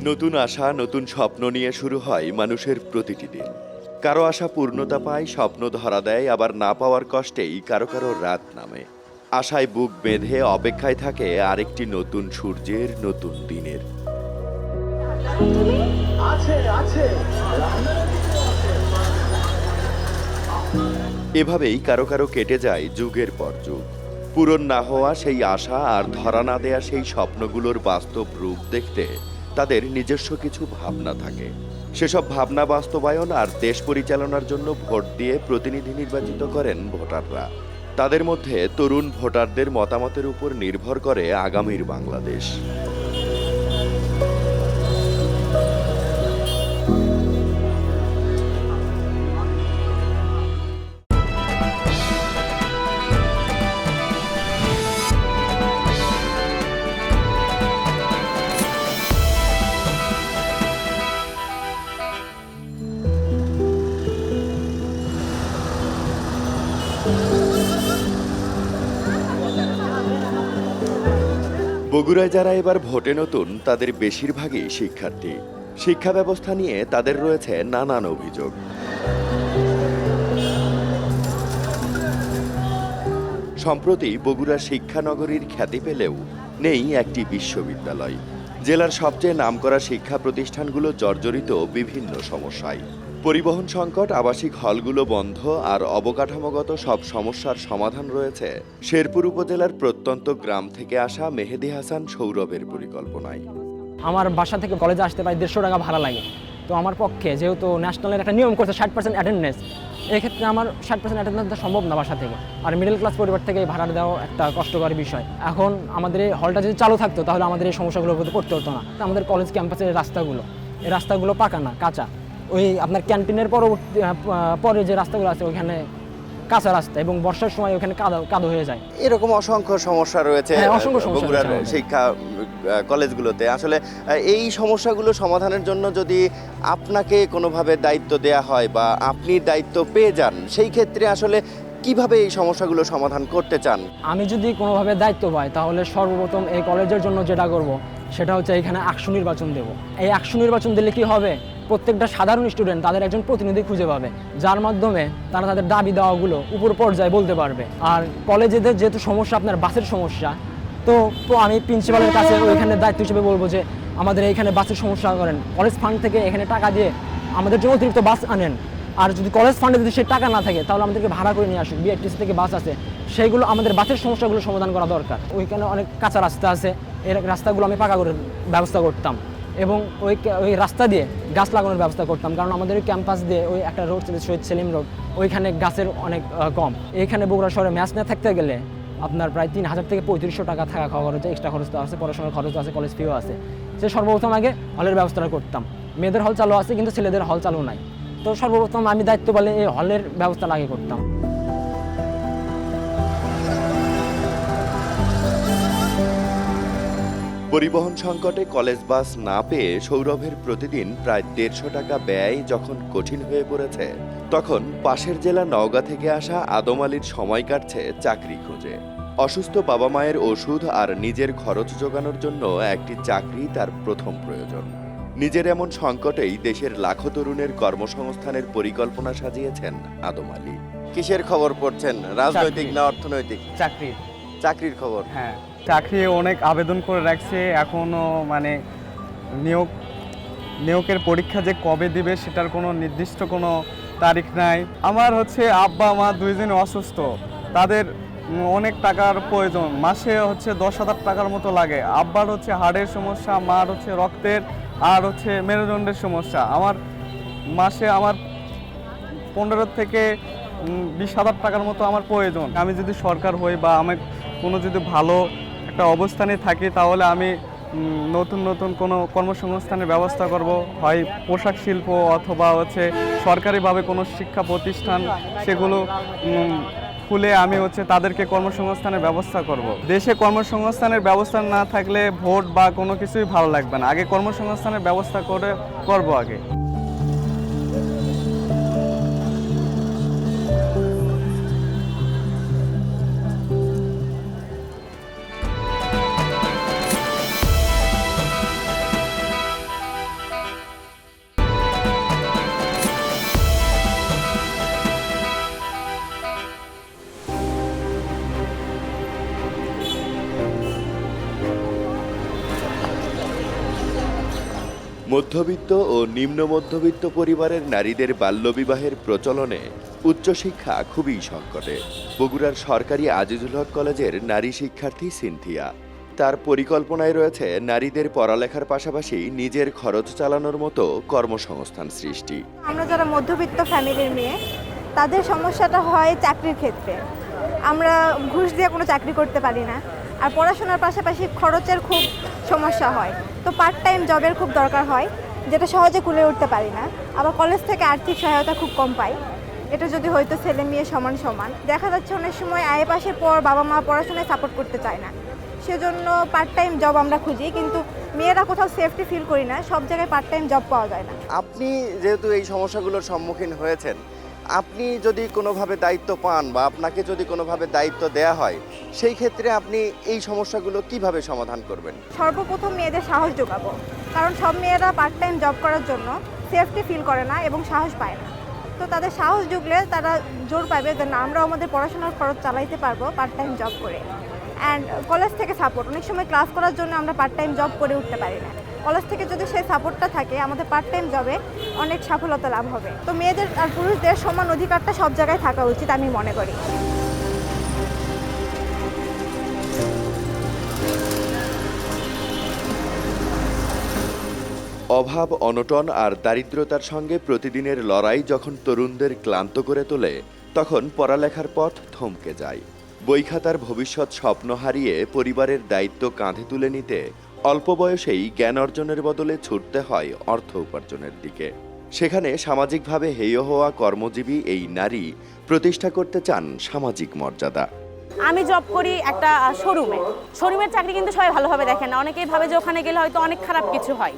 নতুন আশা, নতুন স্বপ্ন নিয়ে শুরু হয় মানুষের প্রতিটি দিন। কারো আশা পূর্ণতা পায়, স্বপ্ন ধরা দেয়, আবার না পাওয়ার কষ্টেই কারো কারো রাত নামে। আশায় বুক বেঁধে অপেক্ষায় থাকে আরেকটি নতুন সূর্যের, নতুন দিনের। এভাবেই কারো কারো কেটে যায় যুগের পর যুগ। পূরণ না হওয়া সেই আশা আর ধরা না দেয়া সেই স্বপ্নগুলোর বাস্তব রূপ দেখতে তাদের নিজস্ব কিছু ভাবনা থাকে। সেসব ভাবনা বাস্তবায়ন আর দেশ পরিচালনার জন্য ভোট দিয়ে প্রতিনিধি নির্বাচিত করেন ভোটাররা। তাদের মধ্যে তরুণ ভোটারদের মতামতের উপর নির্ভর করে আগামীর বাংলাদেশ। বগুড়ায় যারা এবার ভোটে নতুন, তাদের বেশিরভাগই শিক্ষার্থী। শিক্ষা ব্যবস্থা নিয়ে তাদের রয়েছে নানান অভিযোগ। সম্প্রতি বগুড়া শিক্ষানগরীর খ্যাতি পেলেও নেই একটি বিশ্ববিদ্যালয়। জেলার সবচেয়ে নামকরা শিক্ষা প্রতিষ্ঠানগুলো জর্জরিত বিভিন্ন সমস্যায়। পরিবহন সংকট, আবাসিক হলগুলো বন্ধ আর অবকাঠামোগত সব সমস্যার সমাধান রয়েছে শেরপুর উপজেলার প্রত্যন্ত গ্রাম থেকে আসা মেহেদী হাসান সৌরভের পরিকল্পনায়। আমার বাসা থেকে কলেজে আসতে প্রায় 150 টাকা ভাড়া লাগে। তো আমার পক্ষে যেহেতু ন্যাশনালের একটা নিয়ম করছে 60% অ্যাটেন্ডেন্স, এক্ষেত্রে আমার 60% অ্যাটেন্ডেন্স সম্ভব না বাসা থেকে। আর মিডল ক্লাস পরিবার থেকে ভাড়া দেওয়া একটা কষ্টকর বিষয়। এখন আমাদের এই হলটা যদি চালু থাকতো তাহলে আমাদের এই সমস্যাগুলোর মধ্যে পড়তে হতো না। আমাদের কলেজ ক্যাম্পাসের এই রাস্তাগুলো পাকা না, কাঁচা। ওই আপনার ক্যান্টিনের পরে যে রাস্তাগুলো আছে ওইখানে কাঁচা রাস্তা, এবং বর্ষার সময় ওখানে কাদো হয়ে যায়। এরকম অসংখ্য সমস্যা রয়েছে বগুড়ার শিক্ষা কলেজগুলোতে। আসলে এই সমস্যাগুলো সমাধানের জন্য যদি আপনাকে কোনোভাবে দায়িত্ব দেয়া হয় বা আপনি দায়িত্ব পেয়ে যান, সেই ক্ষেত্রে আসলে কিভাবে এই সমস্যাগুলো সমাধান করতে চান? আমি যদি কোনোভাবে দায়িত্ব পাই তাহলে সর্বপ্রথম এই কলেজের জন্য যেটা করব সেটা হচ্ছে এখানে আকসু নির্বাচন দেব। এই আকসু নির্বাচন দিলে কি হবে, প্রত্যেকটা সাধারণ স্টুডেন্ট তাদের একজন প্রতিনিধি খুঁজে পাবে, যার মাধ্যমে তারা তাদের দাবি দেওয়াগুলো উপর পর্যায়ে বলতে পারবে। আর কলেজেদের যেহেতু সমস্যা আপনার বাসের সমস্যা, তো আমি প্রিন্সিপালের কাছে ওইখানে দায়িত্ব হিসেবে বলবো যে আমাদের এইখানে বাসের সমস্যা করেন, কলেজ ফান্ড থেকে এখানে টাকা দিয়ে আমাদের জন্য অতিরিক্ত বাস আনেন। আর যদি কলেজ ফান্ডে যদি সেই টাকা না থাকে তাহলে আমাদেরকে ভাড়া করে নিয়ে আসুক, বিআরটিসি থেকে বাস আছে, সেইগুলো আমাদের বাসের সমস্যাগুলো সমাধান করা দরকার। ওইখানে অনেক কাঁচা রাস্তা আছে, এই রাস্তাগুলো আমি পাকা করে ব্যবস্থা করতাম, এবং ওই রাস্তা দিয়ে গাছ লাগানোর ব্যবস্থা করতাম। কারণ আমাদের ক্যাম্পাস দিয়ে ওই একটা রোড ছিল শহীদ সেলিম রোড, ওইখানে গাছের অনেক কম। এইখানে বগুড়া শহরে ম্যাচ না থাকতে গেলে আপনার প্রায় 3000 থেকে 3500 টাকা থাকা খাওয়া খরচ, এক্সট্রা খরচ তো আছে, পড়াশোনার খরচ আছে, কলেজ ফিও আছে। সে সর্বপ্রথম আগে হলের ব্যবস্থাটা করতাম। মেয়েদের হল চালু আছে কিন্তু ছেলেদের হল চালু নাই। তো সর্বপ্রথম আমি দায়িত্ব পেলে এই হলের ব্যবস্থা আগে করতাম। পরিবহন সংকটে কলেজ বাস না পেয়ে সৌরভের প্রতিদিন প্রায় 150 টাকা ব্যয় যখন কঠিন হয়ে পড়েছে, তখন পাশের জেলা নওগাঁ থেকে আসা আদম আলীর সময় কাটছে চাকরি খোঁজে। অসুস্থ বাবা মায়ের ওষুধ আর নিজের খরচ জোগানোর জন্য একটি চাকরি তার প্রথম প্রয়োজন। নিজের এমন সংকটেই দেশের লাখো তরুণের কর্মসংস্থানের পরিকল্পনা সাজিয়েছেন আদম আলী। কিসের খবর পড়ছেন, রাজনৈতিক না অর্থনৈতিক? চাকরির খবর। হ্যাঁ, চাকরি অনেক আবেদন করে রাখছে, এখনও মানে নিয়োগের পরীক্ষা যে কবে দিবে সেটার কোনো নির্দিষ্ট কোনো তারিখ নাই। আমার হচ্ছে আব্বা মা দুইজনে অসুস্থ, তাদের অনেক টাকার প্রয়োজন, মাসে হচ্ছে 10,000 টাকার মতো লাগে। আব্বার হচ্ছে হাড়ের সমস্যা, মার হচ্ছে রক্তের আর হচ্ছে মেরুদণ্ডের সমস্যা। আমার মাসে 15 থেকে 20,000 টাকার মতো আমার প্রয়োজন। আমি যদি সরকার হই বা আমি কোনো যদি ভালো একটা অবস্থানে থাকি তাহলে আমি নতুন কোনো কর্মসংস্থানের ব্যবস্থা করব, হয় পোশাক শিল্প অথবা হচ্ছে সরকারিভাবে কোনো শিক্ষা প্রতিষ্ঠান, সেগুলো খুলে আমি হচ্ছে তাদেরকে কর্মসংস্থানের ব্যবস্থা করব। দেশে কর্মসংস্থানের ব্যবস্থা না থাকলে ভোট বা কোনো কিছুই ভালো লাগবে না। আগে কর্মসংস্থানের ব্যবস্থা করব আগে। মধ্যবিত্ত ও নিম্ন মধ্যবিত্ত পরিবারের নারীদের বাল্যবিবাহের প্রচলনে উচ্চশিক্ষা খুবই সংকটে। বগুড়ার সরকারি আজিজুল হক কলেজের নারী শিক্ষার্থী সিনথিয়া, তার পরিকল্পনায় রয়েছে নারীদের পড়ালেখার পাশাপাশি নিজের খরচ চালানোর মতো কর্মসংস্থান সৃষ্টি। আমরা যারা মধ্যবিত্ত ফ্যামিলির মেয়ে, তাদের সমস্যাটা হয় চাকরির ক্ষেত্রে। আমরা ঘুষ দিয়ে কোনো চাকরি করতে পারি না, আর পড়াশোনার পাশাপাশি খরচের খুব সমস্যা হয়। তো পার্ট টাইম জবের খুব দরকার হয়, যেটা সহজে কুলে উঠতে পারি না। আবার কলেজ থেকে আর্থিক সহায়তা খুব কম পাই। এটা যদি হয়তো ছেলে মেয়ে সমান সমান, দেখা যাচ্ছে অনেক সময় আয় পাশের পর বাবা মা পড়াশোনায় সাপোর্ট করতে চায় না, সেজন্য পার্ট টাইম জব আমরা খুঁজি। কিন্তু মেয়েরা কোথাও সেফটি ফিল করি না, সব জায়গায় পার্ট টাইম জব পাওয়া যায় না। আপনি যেহেতু এই সমস্যাগুলোর সম্মুখীন হয়েছেন, আপনি যদি কোনোভাবে দায়িত্ব পান বা আপনাকে যদি কোনোভাবে দায়িত্ব দেয়া হয়, সেই ক্ষেত্রে আপনি এই সমস্যাগুলো কিভাবে সমাধান করবেন? সর্বপ্রথম মেয়েদের সাহস যোগাবো, কারণ সব মেয়েরা পার্ট টাইম জব করার জন্য সেফটি ফিল করে না এবং সাহস পায় না। তো তাদের সাহস জুগলে তারা জোর পাবে যে না, আমরা আমাদের পড়াশোনার খরচ চালাইতে পারবো পার্ট টাইম জব করে। অ্যান্ড কলেজ থেকে সাপোর্ট, অনেক সময় ক্লাস করার জন্য আমরা পার্ট টাইম জব করে উঠতে পারি না। কলেজ থেকে যদি সেই সাপোর্টটা থাকে, আমাদের পার্ট টাইম জবে অনেক সফলতা লাভ হবে। তো মেয়েদের আর পুরুষদের সমান অধিকারটা সব জায়গায় থাকা উচিত আমি মনে করি। অভাব, অনটন আর দারিদ্রতার সঙ্গে প্রতিদিনের লড়াই যখন তরুণদের ক্লান্ত করে তোলে, তখন পড়ালেখার পথ থমকে যায়। বইখাতার ভবিষ্যৎ স্বপ্ন হারিয়ে পরিবারের দায়িত্ব কাঁধে তুলে নিতে অল্প বয়সেই জ্ঞান অর্জনের বদলে ছুটতে হয় অর্থ উপার্জনের দিকে। সেখানে সামাজিকভাবে হেয় হওয়া কর্মজীবী এই নারী প্রতিষ্ঠা করতে চান সামাজিক মর্যাদা। আমি জব করি একটা শোরুমের চাকরি কিন্তু সবাই ভালোভাবে দেখেন না, অনেকেই ভাবে যে ওখানে গেলে হয়তো অনেক খারাপ কিছু হয়।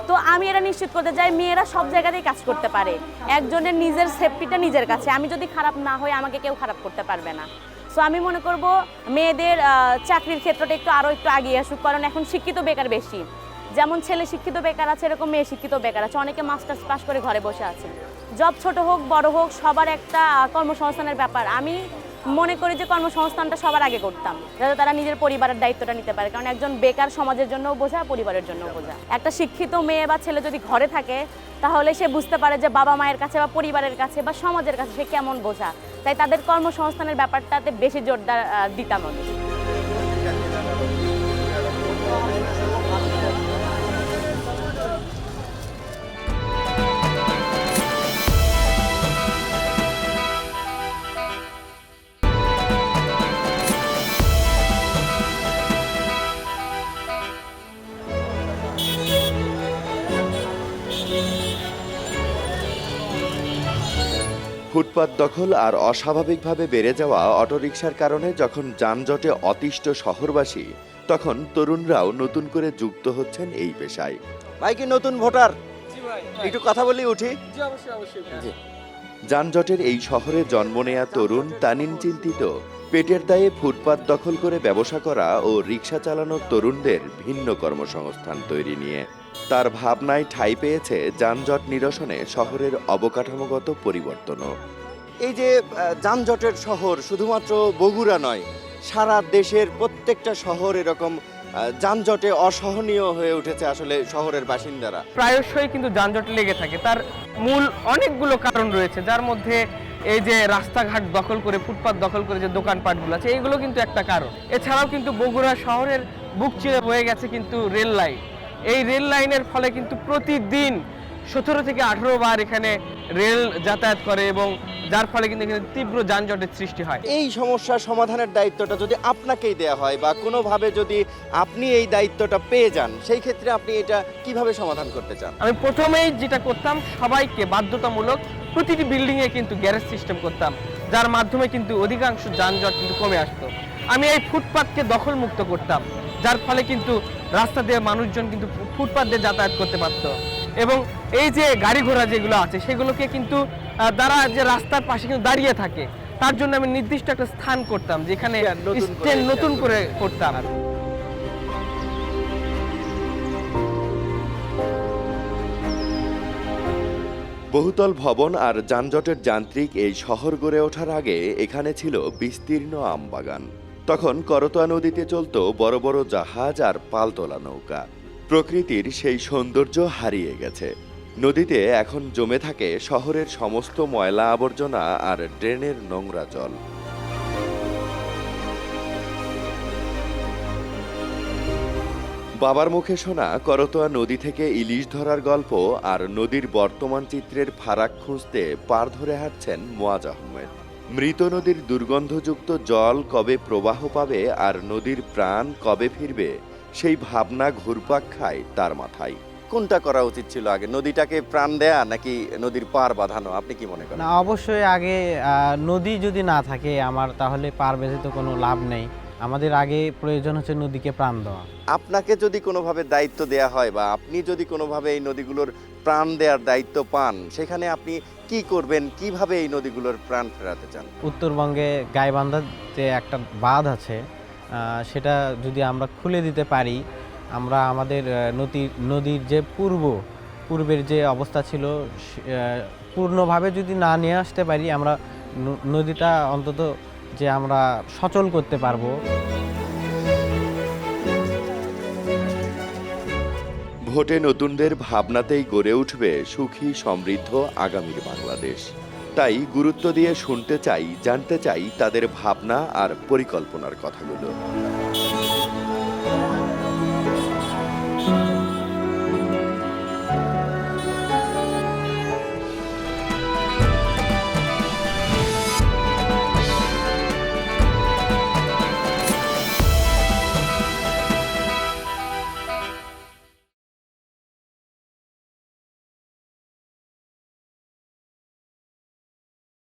তো আমি এটা নিশ্চিত করতে চাই মেয়েরা সব জায়গাতেই কাজ করতে পারে, একজনের নিজের সেফটিটা নিজের কাছে। আমি যদি খারাপ না হই, আমাকে কেউ খারাপ করতে পারবে না। সো আমি মনে করব মেয়েদের চাকরির ক্ষেত্রটা আরও একটু এগিয়ে আসুক, কারণ এখন শিক্ষিত বেকার বেশি। যেমন ছেলে শিক্ষিত বেকার আছে, এরকম মেয়ে শিক্ষিত বেকার আছে। অনেকে মাস্টার্স পাস করে ঘরে বসে আছে। জব ছোট হোক বড় হোক, সবার একটা কর্মসংস্থানের ব্যাপার। আমি মনে করি যে কর্মসংস্থানটা সবার আগে করতাম, যাতে তারা নিজের পরিবারের দায়িত্বটা নিতে পারে। কারণ একজন বেকার সমাজের জন্যও বোঝা, পরিবারের জন্যও বোঝা। একটা শিক্ষিত মেয়ে বা ছেলে যদি ঘরে থাকে, তাহলে সে বুঝতে পারে যে বাবা মায়ের কাছে বা পরিবারের কাছে বা সমাজের কাছে সে কেমন বোঝা। তাই তাদের কর্মসংস্থানের ব্যাপারটাতে বেশি জোরদার দিতাম আমি। ফুটপাত দখল আর অস্বাভাবিকভাবে বেড়ে যাওয়া অটোরিকশার কারণে যখন যানজটে অতিষ্ঠ শহরবাসী, তখন তরুণরাও নতুন করে যুক্ত হচ্ছেন এই পেশায়। ভাই কি নতুন ভোটার? একটু কথা বলি উঠি। জি। যানজটের এই শহরে জন্ম নেয়া তরুণ তানিন চিন্তিত পেটের দায়ে ফুটপাত দখল করে ব্যবসা করা ও রিক্সা চালানোর তরুণদের ভিন্ন কর্মসংস্থান তৈরি নিয়ে। তার ভাবনায় ঠাঁই পেয়েছে যানজট নিরসনে শহরের অবকাঠামোগত পরিবর্তনও। এই যে যানজটের শহর শুধুমাত্র বগুড়া নয়, সারা দেশের প্রত্যেকটা শহর এরকম যানজটে অসহনীয় হয়ে উঠেছে আসলে শহরের বাসিন্দারা। প্রায়শই কিন্তু যানজট লেগে থাকে। তার মূল অনেকগুলো কারণ রয়েছে, যার মধ্যে এই যে রাস্তাঘাট দখল করে, ফুটপাত দখল করে যে দোকানপাটগুলো আছে, এইগুলো কিন্তু একটা কারণ। এছাড়াও কিন্তু বগুড়া শহরের বুক চিরে বয়ে গেছে কিন্তু রেল লাইন। এই রেল লাইনের ফলে কিন্তু প্রতিদিন 17 থেকে 18 বার এখানে রেল যাতায়াত করে, এবং যার ফলে কিন্তু এখানে তীব্র যানজটের সৃষ্টি হয়। এই সমস্যার সমাধানের দায়িত্বটা যদি আপনাকেই দেয়া হয় বা কোনোভাবে যদি আপনি এই দায়িত্বটা পেয়ে যান, সেই ক্ষেত্রে আপনি এটা কিভাবে সমাধান করতে চান? আমি প্রথমেই যেটা করতাম, সবাইকে বাধ্যতামূলক প্রতিটি বিল্ডিংয়ে কিন্তু গ্যারেজ সিস্টেম করতাম, যার মাধ্যমে কিন্তু অধিকাংশ যানজট কিন্তু কমে আসতো। আমি এই ফুটপাতকে দখলমুক্ত করতাম, যার ফলে কিন্তু রাস্তা দিয়ে মানুষজন কিন্তু ফুটপাত দিয়ে যাতায়াত করতে পারতো। এবং এই যে গাড়ি ঘোড়া যেগুলো আছে, সেগুলোকে কিন্তু তারা যে রাস্তার পাশে কিন্তু দাঁড়িয়ে থাকে, তার জন্য আমি নির্দিষ্ট একটা স্থান করতাম, যেখানে স্ট্যান্ড নতুন করে করতাম। বহুতল ভবন আর যানজটের যান্ত্রিক এই শহর গড়ে ওঠার আগে এখানে ছিল বিস্তীর্ণ আমবাগান। তখন করতোয়া নদীতে চলত বড় বড় জাহাজ আর পালতোলা নৌকা। প্রকৃতির সেই সৌন্দর্য হারিয়ে গেছে। নদীতে এখন জমে থাকে শহরের সমস্ত ময়লা আবর্জনা আর ড্রেনের নোংরা জল। বাবার মুখে শোনা করতোয়া নদী থেকে ইলিশ ধরার গল্প আর নদীর বর্তমান চিত্রের ফারাক খুঁজতে পার ধরে হাঁটছেন মুয়াজ আহমেদ। মৃত নদীর দুর্গন্ধযুক্ত জল কবে প্রবাহ পাবে আর নদীর প্রাণ কবে ফিরবে, সেই ভাবনা ঘুরপাক খায় তার মাথায়। কোনটা করা উচিত ছিল আগে, নদীটাকে প্রাণ দেয়া নাকি নদীর পার বাঁধানো? আপনি কি মনে করেন? না, অবশ্যই আগে নদী যদি না থাকে আমার, তাহলে পার বেঁধে তো কোনো লাভ নেই। আমাদের আগে প্রয়োজন হচ্ছে নদীকে প্রাণ দেওয়া। আপনাকে যদি কোনোভাবে দায়িত্ব দেয়া হয় বা আপনি যদি কোনোভাবে এই নদীগুলোর প্রাণ দেওয়ার দায়িত্ব পান, সেখানে আপনি কি করবেন, কিভাবে এই নদীগুলোর প্রাণ ফেরাতে চান? উত্তরবঙ্গে গাইবান্ধার যে একটা বাঁধ আছে, সেটা যদি আমরা খুলে দিতে পারি, আমরা আমাদের নদীর যে পূর্বের যে অবস্থা ছিল পূর্ণভাবে যদি না নিয়ে আসতে পারি, আমরা নদীটা অন্তত যে আমরা সচল করতে পারবো। ভোটে নতুনদের ভাবনাতেই গড়ে উঠবে সুখী সমৃদ্ধ আগামীর বাংলাদেশ। তাই গুরুত্ব দিয়ে শুনতে চাই, জানতে চাই তাদের ভাবনা আর পরিকল্পনার কথাগুলো।